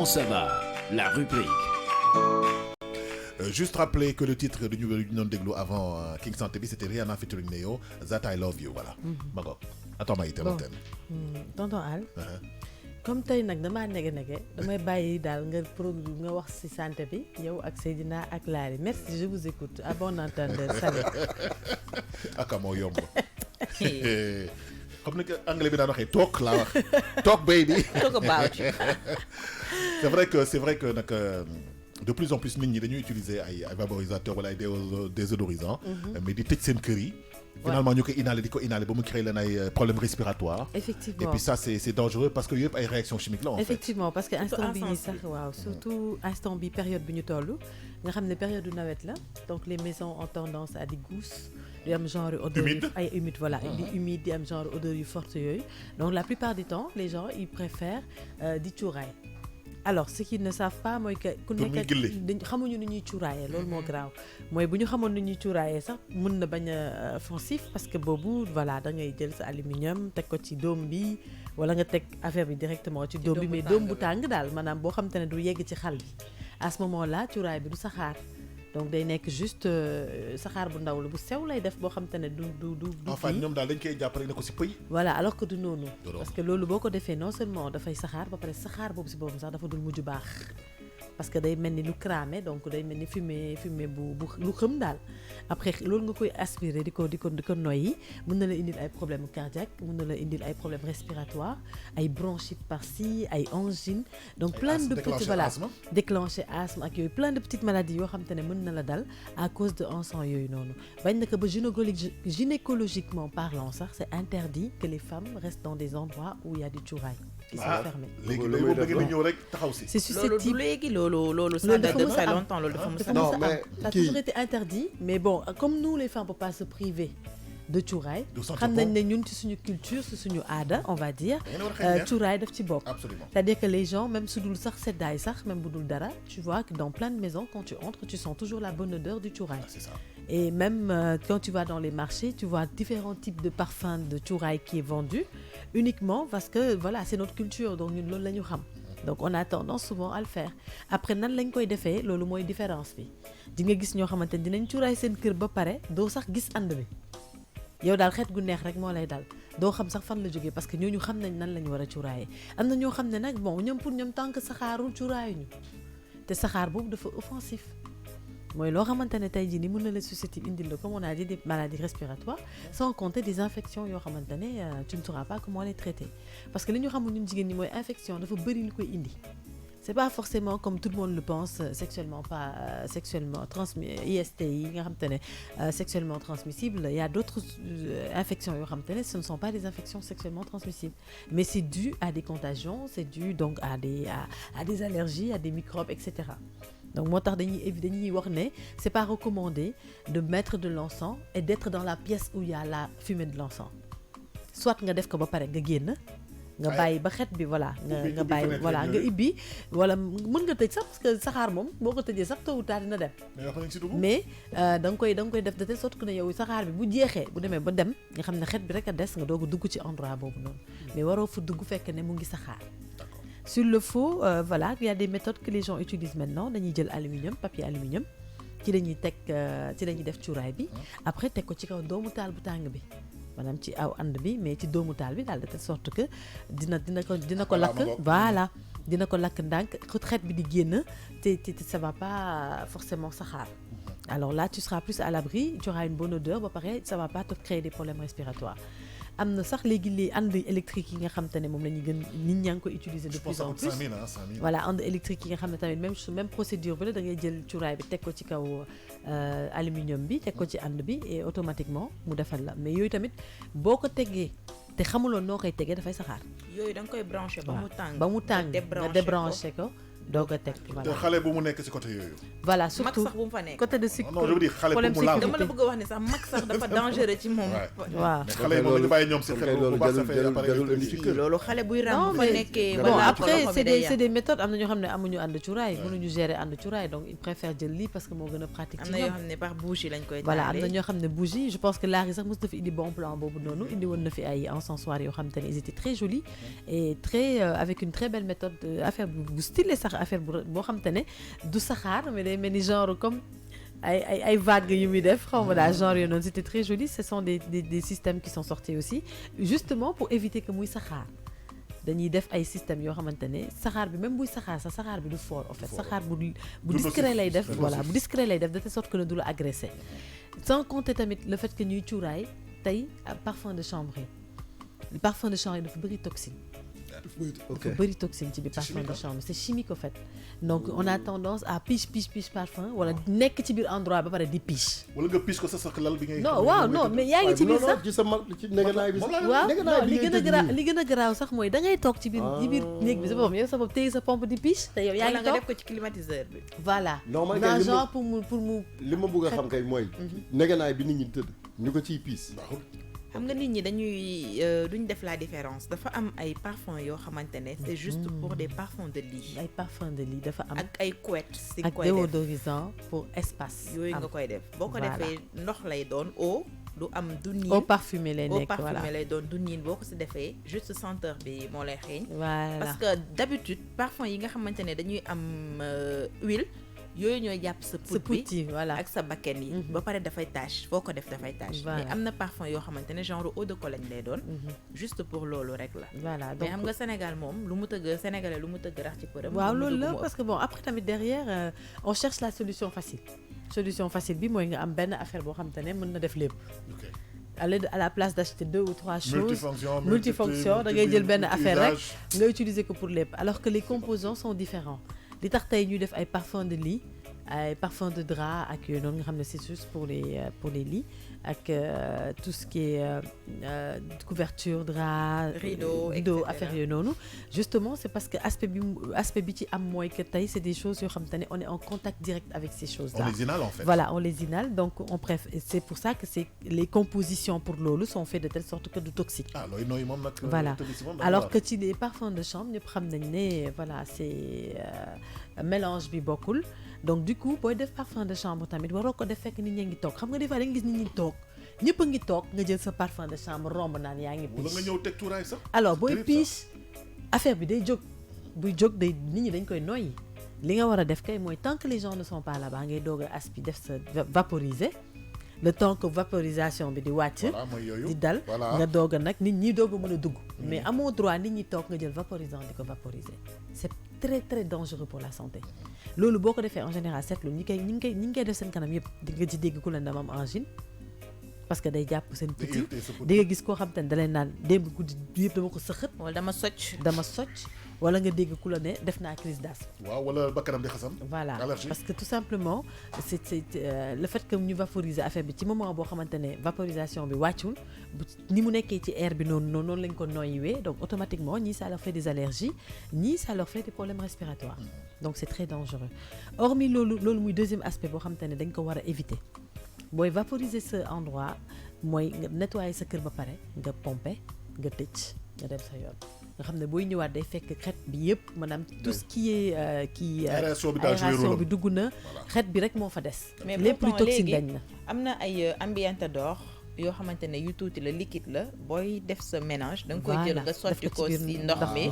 ça va, la rubrique. Juste rappeler que le titre de New Déglo avant King Santé c'était Rihanna featuring Neo, That I Love You, voilà. Mago. Attends, Maïté, l'antenne. Tonton Al. Comme tey nag damaa nege damay bàyyi daal nga wax ci santé bi yow ak Seydina ak Lari. Merci, je vous écoute. À bon entendeur. Salut. Aka moo yomb. Comme ni ko anglais bi daan waxee talk laa wax. Talk baby. Talk about you. C'est vrai que nag de plus en plus nit ñi dañuy utiliser ay vaporisateurs wala ay désodorisants. Mais di tëj seen kër yi. Finalement ñu koy inhaler di ko inhaler ba mu créer leen ay problèmes respiratoires. Effectivement. Et puis ça c'est dangereux parce que yëpp ay réactions chimiques la en fait. Effectivement, parce que instant bi nii sax waaw surtout instant bi période bi ñu toll nga xam ne période du nawet la donc les maisons ont tendance à di gousse di am genre odeur ay humide voilà di humide di am genre odeur yu forte yooyu donc la plupart du temps les gens ils préfèrent di cuuraay. Alors ce qu'ils ne savent pas mooy que ku nekk xamuñu ni ñuy cuuraayee loolu moo graaw mooy bu ñu xamoon ni ñuy cuuraayee sax mën na bañ a offensif parce que boobu voilà da ngay jël sa aluminium teg ko ci doom bi wala nga teg affaire bi directement ci doom bi mais doom bu tàng daal maanaam boo xam te ne du yegg ci xal bi à ce moment là cuuraay bi du saxaar donc day nekk juste saxaar bu ndaw la bu sew lay def boo xam te ne du enfin ñoom daal dañ koy jàpp rek ne ko si pëy. voilà alors que du noonu parce que loolu boo ko defee non seulement dafay saxaar ba pare saxaar boobu si boobu sax dafa dul mujj baax parce que day mel ni lu cramé donc day mel ni fumée bu lu xëm daal après loolu nga koy aspirer di ko noyyi mën na la indil ay problèmes cardiaques mën na la indil ay problèmes respiratoires ay bronchite par-ci ay angines donc plein de petites voilà déclencher asthme ak yooyu plein de petites maladies yoo xam te ne mën na la dal à cause de encens yooyu noonu bañ na ko ba gynécologiquement parlant sax c'est interdit que les femmes restent dans des endroits où il y a du cuuraay qui sont fermés. léegi da ngeen ñëw rek taxaw si. c'est susceptible loolu ça date de très longtemps loolu dafa mës a non mais ça a toujours été interdit mais bon comme nous les femmes on peut pas se priver de cuuraay xam nañ ne ñun ci suñu culture ci suñu aada on va dire cuuraay daf ci bokk c'est-à-dire que les gens même su dul sax seddaay sax même bu dul dara tu vois que dans plein de maisons quand tu entres tu sens toujours la bonne odeur du cuuraay c'est ça. Et même quand tu vas dans les marchés tu vois différents types de parfums de cuuraay qui est vendu uniquement parce que voilà c'est notre culture donc ñun loolu la ñu xam donc on a tendance souvent à le faire après nan lañ koy defee loolu mooy différence bi di nga gis ñoo xamante ne dinañ cuuraay seen kër ba pare doo sax gis ànd bi yow daal xeet gu neex rek moo lay dal doo xam sax fan la jógee parce que ñooñu xam nañ nan la ñu war a cuuraayee am na ñoo xam ne nag bon ñoom pour ñoom tant que saxaarul cuuraayuñu te saxaar boobu dafa offensif mooy loo xamante ne tey jii ni mën na la susceptible indil la comme on a dit des maladies respiratoires sans compter des infections yoo xamante ne tu ne sauras pas comment les traiter parce que li ñu xamul ñun jigéen ñi mooy infection dafa bëri lu koy indi c'est pas forcément comme tout le monde le pense sexuellement transmis ISTI nga xamante ne sexuellement transmissible il y a d'autres infections yoo xamante ne ce ne sont pas des infections sexuellement transmissibles mais c'est dû à des contagions c'est dû donc à des allergies à des microbes etc. donc moo tax dañuy wax ne c'est pas recommandé de mettre de l'encens et d'être dans la pièce où il y a la fumée de l'encens soit nga def ko ba pare nga génn nga bàyyi ba xet bi voilà nga bàyyi voilà nga ibbi wala mën nga tëj sax parce que saxaar moom boo ko tëjee sax tôt ou tard dina dem mais da nga koy def de telle sorte que ne yow saxaar bi bu jeexee bu demee ba dem nga xam ne xet bi rek a des nga doog a dugg ci endroit boobu noonu mais waroo fa dugg fekk ne mu ngi saxaar s'il le faut voilà il y a des méthodes que les gens utilisent maintenant dañuy jël papier aluminium ci lañuy teg ci lañuy def cuuraay bi après teg ko ci kaw doomu taal bu tàng bi maanaam ci aw ànd bi mais ci doomu taal bi daal de telle sorte que dina ko lakk voilà dina ko lakk ndànk xet bi di génn te ça va pas forcément saxaar alors là tu seras plus à l'abri tu auras une bonne odeur ba pare ça va pas te créer des problèmes respiratoires am na sax léegi les ànd électriques yi nga xam te ne moom la ñuy gën nit ñaa ngi koy utiliser de plus en plus voilà ànd électrique yi nga xam ne tamit même procédure bi la da ngay jël cuuraay bi teg ko ci kaw aluminium bi teg ko ci ànd bi et automatiquement mu defal la mais yooyu tamit boo ko tegee te xamuloon noo koy tegee dafay saxaar yooyu da nga koy brancher ba mu tàng nga débrancher ko doog a teg te xale bu mu nekk ci côté yooyu voilà surtout mag sax bu mu fa nekk côté de cycle non je veux dire xale bu mu laal dama la bëgg a wax ne sax mag sax dafa dangereux ci moom waaw mais xale yi moom ñu bàyyi ñoom ci xel bu baax ça fait appareil loolu xale buy ram fa nekkee bon après c'est des méthodes am na ñoo xam ne amuñu ànd cuuraay mënuñu gérer ànd cuuraay donc ils préfèrent jël lii parce que moo gën a pratique am na yoo xam ne par bougie lañ koy voilà am na ñoo xam ne bougie je pense que Larry sax mos na fi indi bon plan boobu noonu indi woon na fi ay encensoirs yoo xam te ne ils étaient très jolis et très avec une très belle méthode affaire bu stylé sax affaire boo xam te ne du saxaar mais day mel ni genre comme ay vagues yu muy def xaw ma daal genre yooyu noonu c'était très joli. Ce sont des systèmes qui sont sortis aussi justement pour éviter que muy saxaar dañuy def ay systèmes yoo xamante ne saxaar bi même buy saxaar sax saxaar bi du fort en fait saxaar bu discret lay def voilà bu discret lay def de telle sorte que ne du la agressé sans compter tamit le fait que ñuy cuuraay tey parfum de chambre yi parfum de chambre yi dafa bëri toxine dafa bëri toxine ci bi parfum de chambre c'est chimique en fait donc on a tendance à piche parfum wala nekk ci biir endroit ba pare di piche wala nga piche ko sa lal bi ngay non waaw non mais yaa ngi ci biir sax ci sa ci negenaay bi waaw non li gën a garaaw sax mooy da ngay toog ci biir néeg bi sa bopp yow sa bopp téye sa pompe di piche te yow yaa ngi toog nga def ko ci climatiseur bi voilà non genre pour mu li ma bëgg a xam kay mooy negenaay bi nit ñi tëdd ñu ko ciy piis xam nga nit ñi duñ def la différence dafa am ay parfums yoo xamante ne c'est juste pour des parfums de lit ay parfums de lit dafa am ak ay couettes si ak koy def déodorisant pour espace yooyu nga koy def boo ko defee ndox lay doon eau du am du niin eau parfumée lay nekk eau parfumée lay doon du niin boo ko si defee juste senteur bi moo lay xeeñ voilà parce que d'habitude parfum yi nga xamante ne dañuy am huile yooyu ñooy jàpp sa put bi voilà ak sa bakken yi ba pare dafay tache foo ko def dafay tache mais am na parfum yoo xamante ne genre eau de cologne lay doon juste pour loolu rek la voilà mais xam nga Sénégal moom lu mu tëgg sénégalais lu mu tëgg rax ci përëm waaw loolu la parce que bon après tamit derrière on cherche la solution facile bi mooy nga am benn affaire boo xamante ne mën na def lépp à la place d'acheter 2 ou 3 choses multifonction da ngay jël benn affaire rek nga utiliser ko pour lépp alors que les composants sont différents li tax tey ñuy def ay parfum de lit ay parfum de drap ak yooyu noonu nga xam ne c'est juste pour les lits ak tout ce qui est couverture drap rideau affaire yooyu noonu justement c'est parce que aspect bi ci am mooy que tey c'est des choses yoo xam te ne on est en contact direct avec ces choses là on les inhale en fait voilà on les inhale donc on préfère c'est pour ça que c'est les compositions pour loolu sont faites de telle sorte que du toxique looy nooy moom nag voilà alors que ci les parfums de chambre ñëpp xam nañ ne voilà c'est mélange bi bokkul donc du coup booy def parfum de chambre tamit waroo ko def fekk nit ñi ngi toog xam nga des fois da nga gis nit ñi toog ñëpp a ngi toog nga jël sa parfum de chambre romb naan yaa ngi piche wala nga ñëw teg tuuraay sax alors booy piche affaire bi day jóg buy jóg day nit ñi dañ koy noyyi li nga war a def kay mooy tant que les gens ne sont pas là-bas ngay doog a aspi def sa vaporiser le temps que vaporisation bi di wàcc di dal nga doog a nag nit ñi doog a mën a dugg mais amoo droit nit ñi toog nga jël vaporisant di ko vaporiser c'est très très dangereux pour la santé loolu boo ko defee en général seetlu ñi ngi koy def seen kanam yëpp di nga ci dégg ku leen dama am angine parce que day jàpp seen put yi di nga gis koo xam te ne da leen naan démb guddi yëpp dama ko sëxët wala dama socc wala nga dégg ku la ne def naa crise d'asthme waaw wala bakkanam di xasan voilà parce que tout simplement c'est le fait que ñu vaporiser affaire bi ci moment boo xamante ne vaporisation bi wàccul ni mu nekkee ci air bi noonu lañ ko noyyiwee donc automatiquement ñii ça leur fait des allergies ñii ça leur fait des problèmes respiratoires donc c'est très dangereux hormis loolu muy deuxième aspect boo xamante ne dañ ko war a éviter booy vaporiser ce endroit mooy nga nettoyer sa kër ba pare nga pomper nga tëj nga dem sa yoon nga xam ne booy ñëwaat day fekk xet bi yëpp maanaam tout ce qui est aération bi dugg na xet bi rek moo fa des lépp lu toxine dañ na am na ay ambientador yoo xamante ne yu tuuti la liquide la booy def sa ménage da nga koy jël nga sotti ko si ndox mi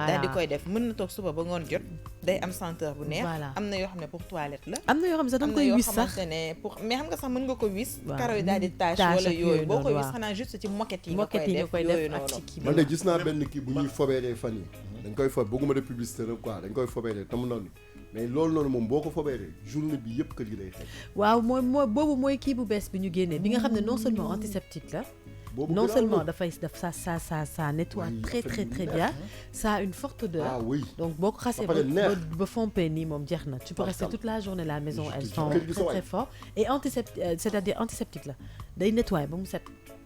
daal di koy def mën na toog suba ba ngoon jot day am senteur bu neex am na yoo xam ne pour toilette la am na yoo xam ne sax da nga koy wis sax mais xam nga sax mën nga ko wis karo yi daal di tache wala yooyu boo koy wis xanaa juste ci moquette yi nga koy def yooyu noonu man de gis naa benn kii bu ñuy fobeeree fan yi dañ koy fob bëgguma de publicité rek quoi dañ koy fobeeree tam noonu mais loolu noonu moom boo ko fobeeree journée bi yëpp kër gi day xeeñ waaw mooy boobu mooy kii bu bees bi ñu génnee bi nga xam ne non seulement antiseptique la non seulement dafay ça nettoie très très très bien ça a une forte odeur donc boo ko xasee ba fompee nii moom jeex na tu peux rester toute la journée à la maison elles sont très très fortes et c'est-à-dire antiseptique la day nettoyer ba mu set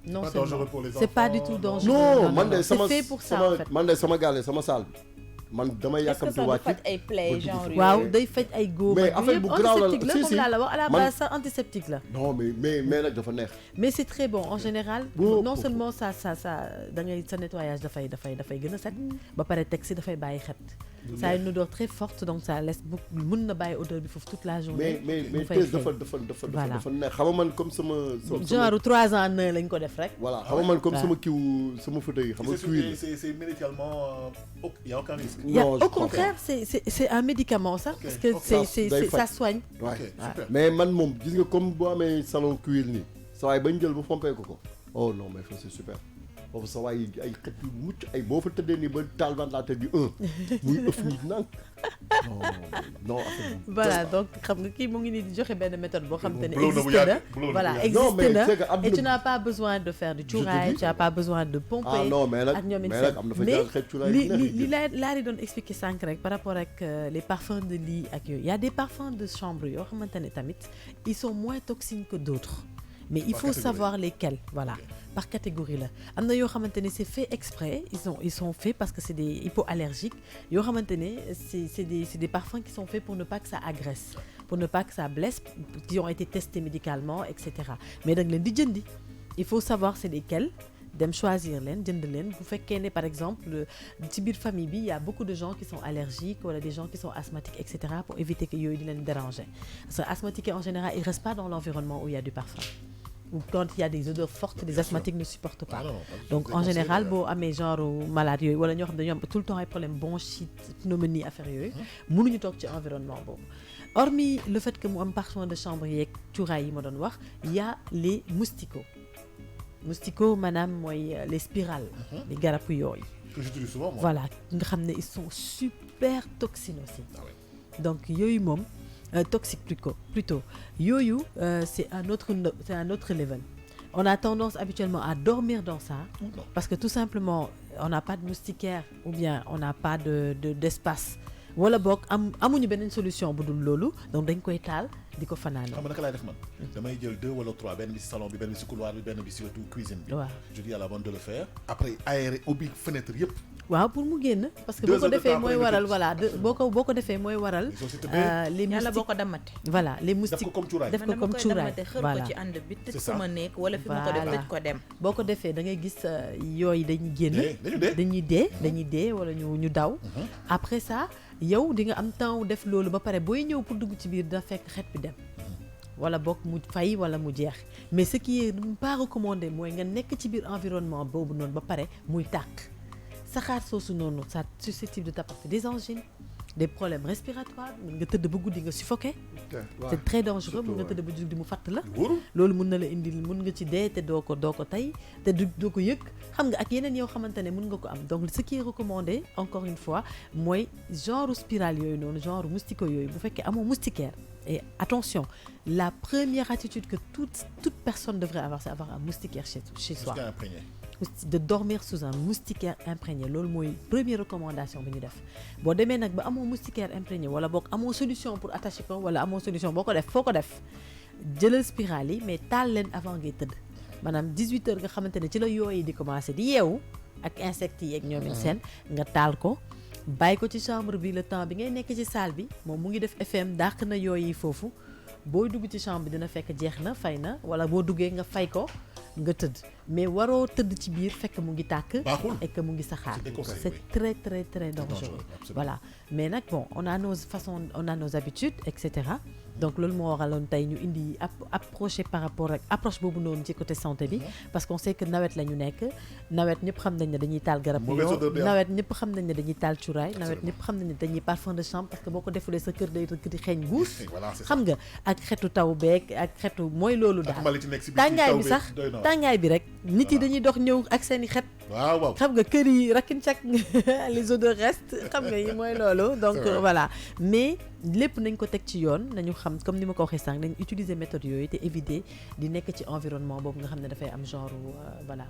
non seulement c'est pas du tout dangereux non man de sama c'est fait pour ça en fait man de sama gaale sama salle bi man damay yàkkamti wàcc ay plaies genre waaw day faj ay góom mais affaire bu garaaw la antiseptique la comme laa la wax à la base ça antiseptique la non mais nag dafa neex mais c'est très bon en général non seulement ça da ngay sa nettoyage dafay gën a set ba pare teg si dafay bàyyi xet ça a une odeur très forte donc ça laisse beaucoup mën na bàyyi odeur bi foofu toute la journée mais tey dafa neex xam nga man comme sama genre 3 ans ne lañ ko def rek voilà xam nga man comme sama kiw sama fauteuil xam nga cuir c'est médicalement il y a aucun risque Au contraire, c'est un médicament ça, parce que ça soigne. Mais man moom gis nga comme boo amee salon cuir nii sa waay bañ jël ba fompee ko oh non mais c'est super boobu sa waay ay xet yu mucc ay boo fa tëddee nii ba taal ventilateur bi muy ëff nit nank non voilà donc xam nga kii mu ngi nii di joxe benn méthode boo xam te ne existe na voilà existe na et tu n'as pas besoin de faire du cuuraay, tu n'as pas besoin de pomper ak ñoom it mais li laa di doon expliquer sànq rek par rapport ak les parfums de lit ak yooyu, il y a des parfums de chambre yoo xamante ne tamit ils sont moins toxiques que d'autres, mais il faut savoir lesquels, voilà, par catégorie là. Am na yoo xamante ne c'est fait exprès, ils sont faits parce que c'est des hypoallergiques. Yoo xamante ne c'est des parfums qui sont faits pour ne pas que ça agresse, pour ne pas que ça blesse, qui ont été testés médicalement, etc. Mais da nga leen di jëndi, il faut savoir c'est lesquels. Dem choisir leen jënd leen bu fekkee ne par exemple ci biir famille bi il y a beaucoup de gens qui sont allergiques wala des gens qui sont asthmatiques, etc. pour éviter que yooyu di leen déranger. Parce que asthmatiques en général ils restent pas dans l'environnement où il y a du parfum. Ou quand il y a des odeurs fortes, les asthmatiques ne supportent pas. Donc en général boo amee genre malade yooyu wala ñoo xam ne dañoo am tout le temps ay problème bronchite, pneumonie affaire yooyu mënuñu toog ci environnement boobu. Hormis le fait que mu am parfum de chambre yeeg cuuraay yi ma doon wax, il y a les moustiquaires. Moustiquaires maanaam mooy les spirales, les garab yooyu. Que j'utilise souvent moi. Voilà nga xam ne ils sont super toxineux donc yooyu moom toxique plutôt yooyu c'est un autre level. On a tendance habituellement à dormir dans ça parce que tout simplement on n'a pas de moustiquaire ou bien on n'a pas d'espace wala boog amuñu beneen solution bu dul loolu donc dañ koy taal di ko fanaane. xam nga naka laay def man damay jël 2 wala 3 benn bi ci salon bi benn bi ci couloir bi benn bi ci wetu cuisine bi. waaw je dis à la bonne de le faire. après aérer ubbi fenêtre yëpp. waaw pour mu génn parce que boo ko defee mooy waral voilà boo ko defee mooy waral. les moustiques boo ko damate. voilà les moustiques def ko comme cuuraay. def ko comme cuuraay voilà ci ànd bi tëj sama nekk wala fi ma ko def tëj ko dem. boo ko defee da ngay gis yooyu dañuy génn. dañuy dee wala ñu daw. après ça yow di nga am temps def loolu ba pare booy ñëw pour dugg ci biir dina fekk xet bi dem. wala bokk mu fay wala mu jeex mais ce qui est pas recommandé mooy nga nekk ci biir environnement boobu noonu ba pare muy tàkk. saxaar soosu noonu ça susceptible de t'apporter des angines, des problèmes respiratoires, mën nga tëdd ba guddi nga suffoqué. C'est très dangereux, mën nga tëdd ba guddi mu fatt la. loolu mën na la indil mën nga ci dee te doo ko tey te doo ko yëg xam nga ak yeneen yoo xamante ne mën nga ko am. Donc ce qui est recommandé encore une fois mooy genre spirale yooyu noonu genre moustiquaire yooyu bu fekkee amoo moustiquaire. Et attention, la première attitude que toute personne devrait avoir, c'est avoir un moustiquaire chez soi. De dormir sous un moustiquaire imprégné. Loolu mooy première recommandation bi ñu def. Boo demee nag ba amoo moustiquaire imprégné wala boog amoo solution pour attacher ko wala amoo solution boo ko def foo ko def jëlal spirale yi mais taal leen avant ngay tëdd. Maanaam 18h nga xamante ne ci la yooyu di commencer di yeewu ak insectes yi ak ñoom seen nga taal ko. bàyyi ko ci chambre bi le temps bi ngay nekk ci salle bi moom mu ngi def FM dàq na yooyu foofu booy dugg ci chambre bi dina fekk jeex na fay na wala boo duggee nga fay ko nga tëdd mais waroo tëdd ci biir fekk mu ngi tàkk et que mu ngi saxaar c'est très très très dangereux voilà mais nag bon on a nos façons on a nos habitudes etc. Donc loolu moo waraloon tey ñu indi approché par rapport ak approche boobu noonu ci côté santé bi parce qu'on sait que nawet la ñu nekk nawet ñëpp xam nañ ne dañuy taal garab yoo nawet ñëpp xam nañ ne dañuy taal cuuraay nawet ñëpp xam nañ ne dañuy parfum de chambre parce que boo ko defulee sa kër day rëkk di xeeñ guus xam nga ak xetu taw beeg ak xetu mooy loolu daal tàngaay bi sax tàngaay bi rek nit yi dañuy dox ñëw ak seeni xet waaw xam nga kër yi rakincak les odeurs restent xam nga yi mooy loolu donc voilà mais lépp nañ ko teg ci yoon nañu xam comme ni ma ko waxee sànq nañ utiliser méthode yooyu te éviter di nekk ci environnement boobu nga xam ne dafay am genre voilà